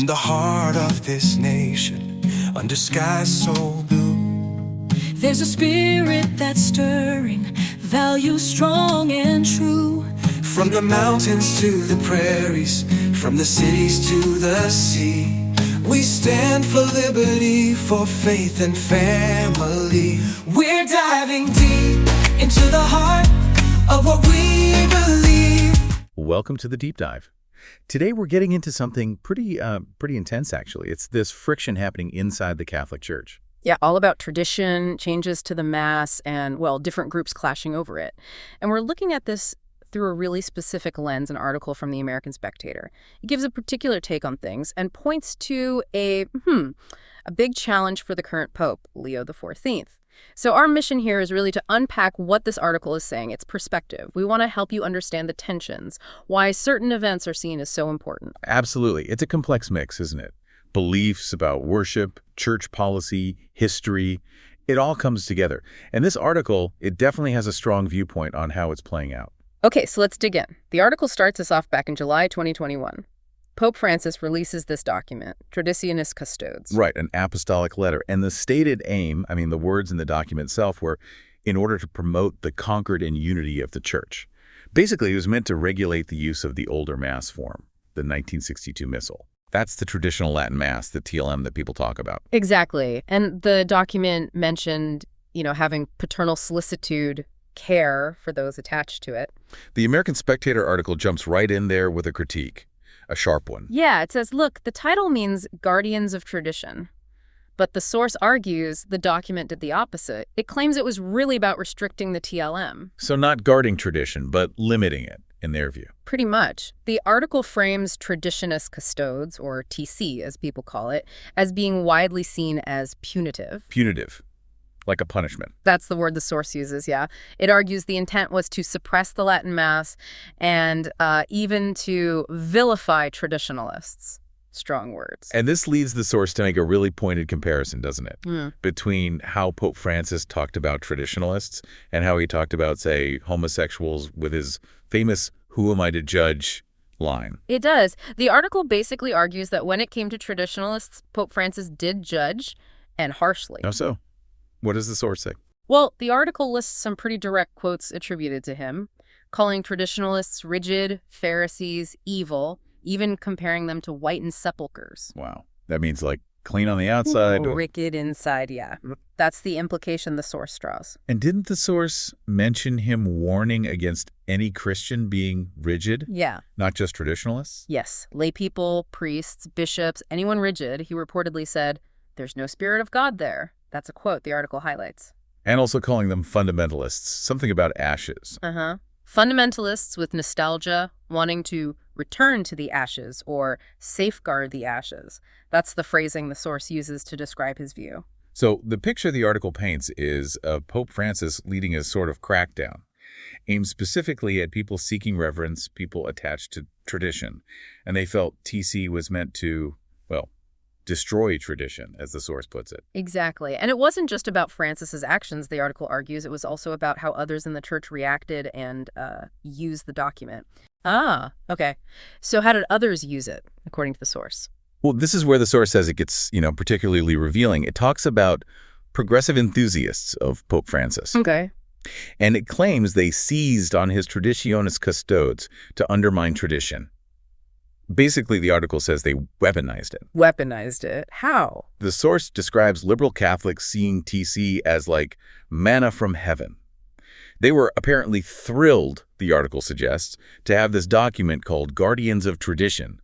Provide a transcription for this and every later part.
the heart of this nation, under skies so blue, there's a spirit that's stirring, values strong and true. From the mountains to the prairies, from the cities to the sea, we stand for liberty, for faith and family. We're diving deep into the heart of what we believe. Welcome to the Deep Dive. Today we're getting into something pretty intense, actually. It's this friction happening inside the Catholic Church. Yeah, all about tradition, changes to the Mass, and, well, different groups clashing over it. And we're looking at this through a really specific lens, an article from the American Spectator. It gives a particular take on things and points to a big challenge for the current Pope, Leo XIV. So our mission here is really to unpack what this article is saying, its perspective. We want to help you understand the tensions, why certain events are seen as so important. Absolutely. It's a complex mix, isn't it? Beliefs about worship, church policy, history, it all comes together. And this article, it definitely has a strong viewpoint on how it's playing out. Okay, so let's dig in. The article starts us off back in July 2021. Pope Francis releases this document, Traditionis custodes. Right, an apostolic letter. And the stated aim, the words in the document itself were in order to promote the concord and unity of the church. Basically, it was meant to regulate the use of the older Mass form, the 1962 Missal. That's the traditional Latin Mass, the TLM that people talk about. Exactly. And the document mentioned, having paternal solicitude, care for those attached to it. The American Spectator article jumps right in there with a critique, a sharp one. Yeah, it says, look, the title means guardians of tradition. But the source argues the document did the opposite. It claims it was really about restricting the TLM. So not guarding tradition, but limiting it, in their view. Pretty much. The article frames Traditionis custodes, or TC as people call it, as being widely seen as punitive. Punitive. Like a punishment. That's the word the source uses, yeah. It argues the intent was to suppress the Latin Mass and even to vilify traditionalists. Strong words. And this leads the source to make a really pointed comparison, doesn't it? Between how Pope Francis talked about traditionalists and how he talked about, say, homosexuals with his famous "who am I to judge" line. It does. The article basically argues that when it came to traditionalists, Pope Francis did judge, and harshly. How so? What does the source say? Well, the article lists some pretty direct quotes attributed to him, calling traditionalists rigid, Pharisees, evil, even comparing them to whitened sepulchres. Wow. That means like clean on the outside. Wicked inside, yeah. That's the implication the source draws. And didn't the source mention him warning against any Christian being rigid? Yeah. Not just traditionalists? Yes. Lay people, priests, bishops, anyone rigid, he reportedly said, there's no spirit of God there. That's a quote the article highlights. And also calling them fundamentalists, something about ashes. Fundamentalists with nostalgia, wanting to return to the ashes or safeguard the ashes. That's the phrasing the source uses to describe his view. So the picture the article paints is of Pope Francis leading a sort of crackdown, aimed specifically at people seeking reverence, people attached to tradition. And they felt TC was meant to, destroy tradition, as the source puts it. Exactly. And it wasn't just about Francis's actions, the article argues. It was also about how others in the church reacted and used the document. Okay. So how did others use it, according to the source? Well, this is where the source says it gets, particularly revealing. It talks about progressive enthusiasts of Pope Francis. Okay. And it claims they seized on his Traditionis custodes to undermine tradition. Basically, the article says they weaponized it. Weaponized it? How? The source describes liberal Catholics seeing TC as like manna from heaven. They were apparently thrilled, the article suggests, to have this document called Guardians of Tradition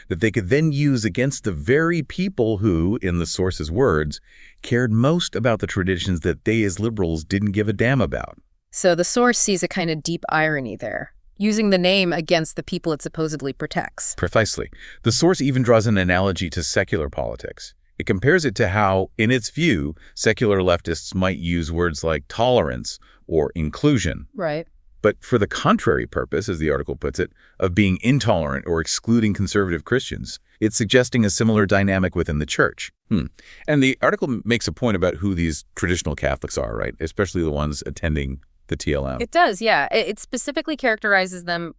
that they could then use against the very people who, in the source's words, cared most about the traditions that they as liberals didn't give a damn about. So the source sees a kind of deep irony there, using the name against the people it supposedly protects. Precisely. The source even draws an analogy to secular politics. It compares it to how, in its view, secular leftists might use words like tolerance or inclusion. Right. But for the contrary purpose, as the article puts it, of being intolerant or excluding conservative Christians, it's suggesting a similar dynamic within the church. And the article makes a point about who these traditional Catholics are, right? Especially the ones attending the TLM. It does, yeah. It specifically characterizes them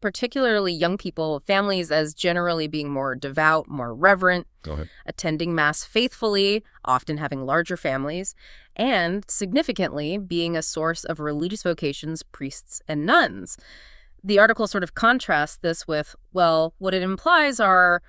particularly young people, families as generally being more devout, more reverent, Go ahead. attending Mass faithfully, often having larger families, and significantly being a source of religious vocations, priests, and nuns. The article sort of contrasts this with, well, what it implies are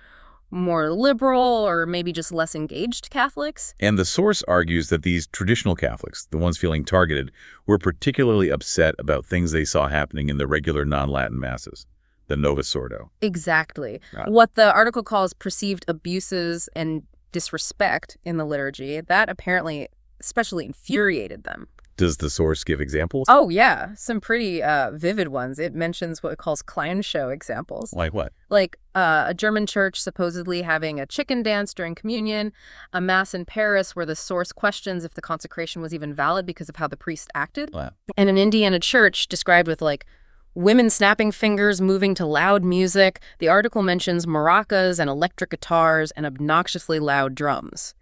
more liberal or maybe just less engaged Catholics. And the source argues that these traditional Catholics, the ones feeling targeted, were particularly upset about things they saw happening in the regular non-Latin masses, the Novus Ordo. Exactly. Right. What the article calls perceived abuses and disrespect in the liturgy, that apparently especially infuriated them. Does the source give examples? Oh, yeah. Some pretty vivid ones. It mentions what it calls clown show examples. Like what? Like a German church supposedly having a chicken dance during communion, a mass in Paris where the source questions if the consecration was even valid because of how the priest acted, Wow. and an Indiana church described with like women snapping fingers, moving to loud music. The article mentions maracas and electric guitars and obnoxiously loud drums.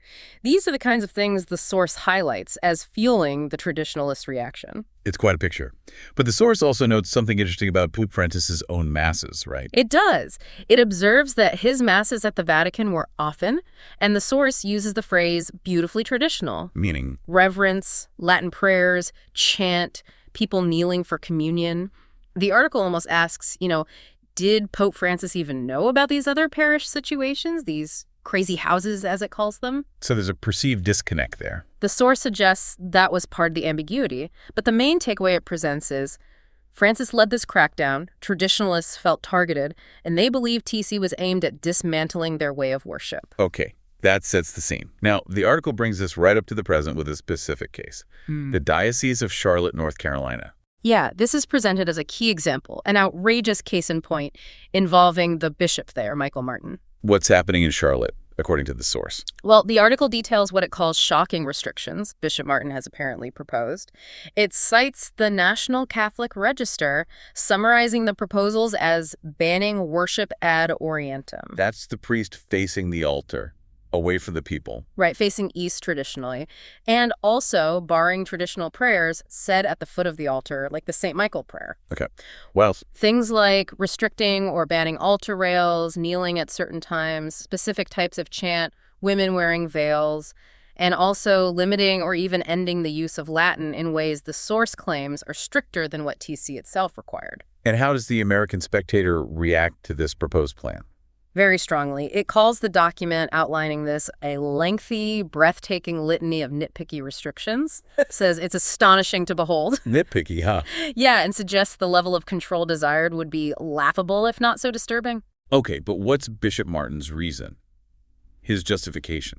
These are the kinds of things the source highlights as fueling the traditionalist reaction. It's quite a picture. But the source also notes something interesting about Pope Francis's own masses, right? It does. It observes that his masses at the Vatican were often, and the source uses the phrase beautifully traditional. Meaning? Reverence, Latin prayers, chant, people kneeling for communion. The article almost asks, did Pope Francis even know about these other parish situations, these crazy houses, as it calls them? So there's a perceived disconnect there. The source suggests that was part of the ambiguity, but the main takeaway it presents is Francis led this crackdown, traditionalists felt targeted, and they believe TC was aimed at dismantling their way of worship. Okay, that sets the scene. Now, the article brings us right up to the present with a specific case. The Diocese of Charlotte, North Carolina. Yeah, this is presented as a key example, an outrageous case in point involving the bishop there, Michael Martin. What's happening in Charlotte, according to the source? Well, the article details what it calls shocking restrictions Bishop Martin has apparently proposed. It cites the National Catholic Register, summarizing the proposals as banning worship ad orientem. That's the priest facing the altar, away from the people. Right, facing east traditionally, and also barring traditional prayers said at the foot of the altar, like the St. Michael prayer. Okay. Well, Things like restricting or banning altar rails, kneeling at certain times, specific types of chant, women wearing veils, and also limiting or even ending the use of Latin in ways the source claims are stricter than what TC itself required. and how does the American Spectator react to this proposed plan? Very strongly. It calls the document outlining this a lengthy, breathtaking litany of nitpicky restrictions. Says it's astonishing to behold. Nitpicky, huh? Yeah, and suggests the level of control desired would be laughable, if not so disturbing. Okay, but what's Bishop Martin's reason? His justification?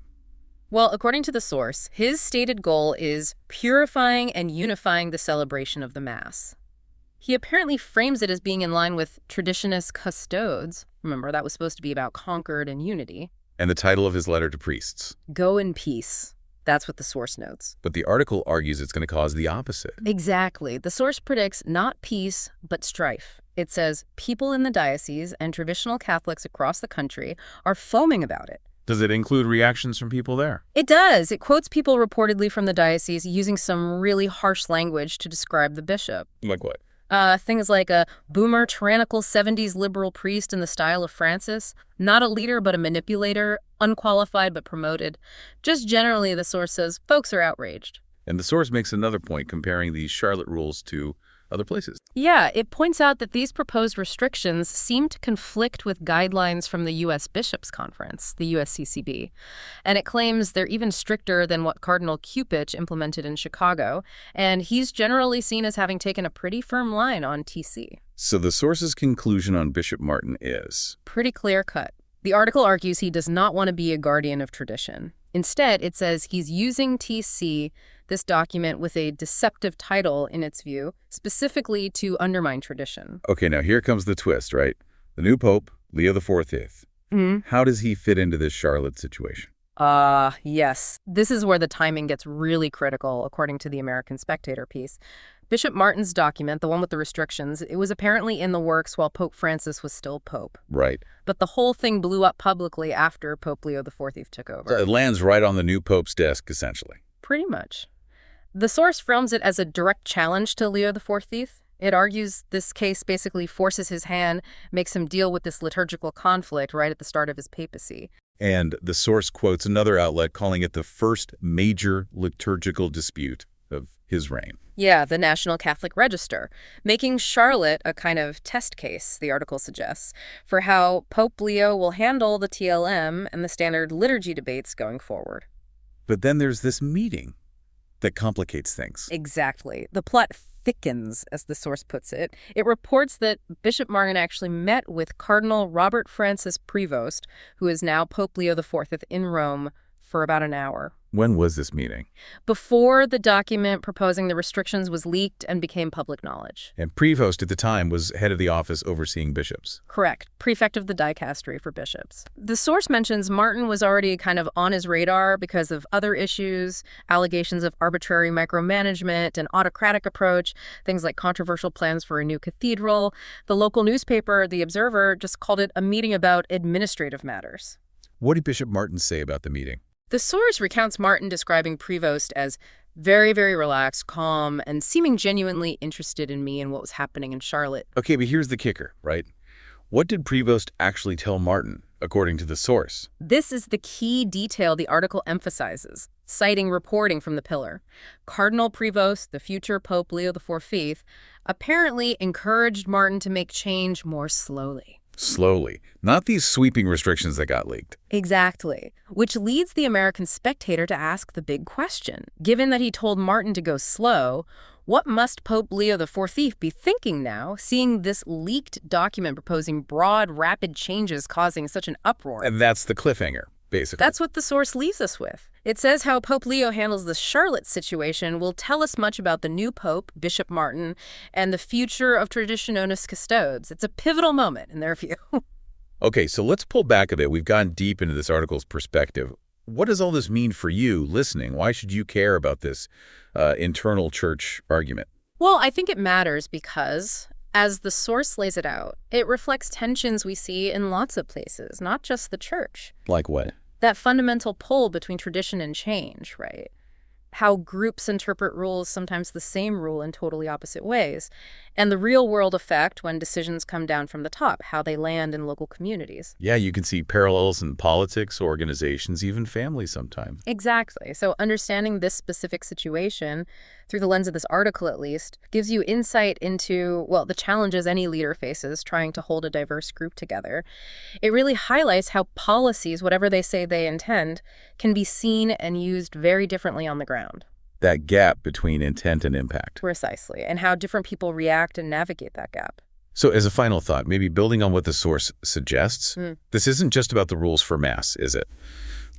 Well, according to the source, his stated goal is purifying and unifying the celebration of the Mass. He apparently frames it as being in line with Traditionis custodes. Remember, that was supposed to be about concord and unity. And the title of his letter to priests. Go in peace. That's what the source notes. But the article argues it's going to cause the opposite. Exactly. The source predicts not peace, but strife. It says people in the diocese and traditional Catholics across the country are foaming about it. Does it include reactions from people there? It does. It quotes people reportedly from the diocese using some really harsh language to describe the bishop. Like what? Things like a boomer, tyrannical 70s liberal priest in the style of Francis, not a leader but a manipulator, unqualified but promoted. Just generally, the source says, folks are outraged. And the source makes another point comparing these Charlotte rules to other places. Yeah, it points out that these proposed restrictions seem to conflict with guidelines from the U.S. Bishops' Conference, the USCCB, and it claims they're even stricter than what Cardinal Cupich implemented in Chicago, and he's generally seen as having taken a pretty firm line on TC. So the source's conclusion on Bishop Martin is? Pretty clear-cut. The article argues he does not want to be a guardian of tradition. Instead, it says he's using TC, this document, with a deceptive title, in its view, specifically to undermine tradition. Okay, now here comes the twist, right? The new Pope, Leo XIV. How does he fit into this Charlotte situation? Yes. This is where the timing gets really critical, according to the American Spectator piece. Bishop Martin's document, the one with the restrictions, it was apparently in the works while Pope Francis was still Pope. Right. But the whole thing blew up publicly after Pope Leo XIV took over. So it lands right on the new Pope's desk, essentially. Pretty much. The source frames it as a direct challenge to Leo XIV. It argues this case basically forces his hand, makes him deal with this liturgical conflict right at the start of his papacy. And the source quotes another outlet calling it the first major liturgical dispute of his reign. Yeah, the National Catholic Register, making Charlotte a kind of test case, the article suggests, for how Pope Leo will handle the TLM and the standard liturgy debates going forward. But then there's this meeting that complicates things. Exactly. The plot thickens, as the source puts it. It reports that Bishop Martin actually met with Cardinal Robert Francis Prevost, who is now Pope Leo XIV in Rome, for about an hour. When was this meeting? Before the document proposing the restrictions was leaked and became public knowledge. And Prevost at the time was head of the office overseeing bishops. Correct. Prefect of the dicastery for bishops. The source mentions Martin was already kind of on his radar because of other issues, allegations of arbitrary micromanagement, an autocratic approach, things like controversial plans for a new cathedral. The local newspaper, The Observer, just called it a meeting about administrative matters. What did Bishop Martin say about the meeting? The source recounts Martin describing Prevost as very, very relaxed, calm, and seeming genuinely interested in me and what was happening in Charlotte. Okay, but here's the kicker, right? What did Prevost actually tell Martin, according to the source? This is the key detail the article emphasizes, citing reporting from the Pillar. Cardinal Prevost, the future Pope Leo XIV, apparently encouraged Martin to make change more slowly. Slowly, not these sweeping restrictions that got leaked. Exactly, which leads the American Spectator to ask the big question. Given that he told Martin to go slow, what must Pope Leo XIV be thinking now, seeing this leaked document proposing broad, rapid changes causing such an uproar? And that's the cliffhanger, basically. That's what the source leaves us with. It says how Pope Leo handles the Charlotte situation will tell us much about the new pope, Bishop Martin, and the future of Traditionis custodes. It's a pivotal moment in their view. Okay, so let's pull back a bit. We've gone deep into this article's perspective. What does all this mean for you listening? Why should you care about this internal church argument? Well, I think it matters because, as the source lays it out, it reflects tensions we see in lots of places, not just the church. Like what? That fundamental pull between tradition and change, right? How groups interpret rules, sometimes the same rule in totally opposite ways, and the real-world effect when decisions come down from the top, how they land in local communities. Yeah, you can see parallels in politics, organizations, even families sometimes. Exactly. So understanding this specific situation, through the lens of this article at least, gives you insight into, well, the challenges any leader faces trying to hold a diverse group together. It really highlights how policies, whatever they say they intend, can be seen and used very differently on the ground. That gap between intent and impact. Precisely, and how different people react and navigate that gap. So as a final thought, maybe building on what the source suggests, this isn't just about the rules for Mass, is it?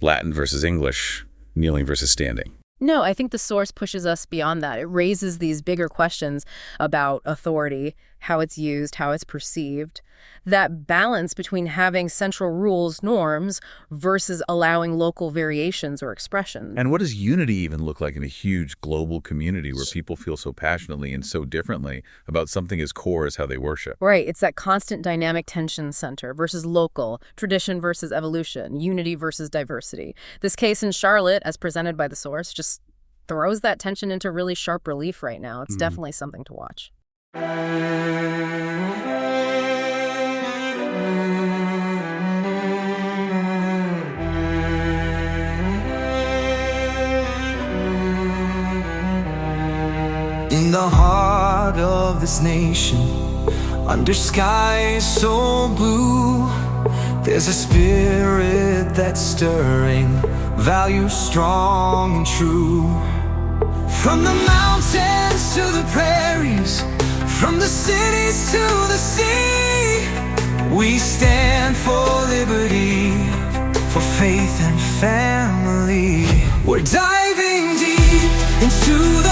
Latin versus English, kneeling versus standing. No, I think the source pushes us beyond that. It raises these bigger questions about authority, how it's used, how it's perceived. That balance between having central rules, norms, versus allowing local variations or expressions. And what does unity even look like in a huge global community where people feel so passionately and so differently about something as core as how they worship? Right, it's that constant dynamic tension center versus local, tradition versus evolution, unity versus diversity. This case in Charlotte, as presented by the source, just throws that tension into really sharp relief right now. It's definitely something to watch. In the heart of this nation, under skies so blue, there's a spirit that's stirring, values strong and true. From the mountains to the prairies, from the cities to the sea, we stand for liberty, for faith and family. We're diving deep into the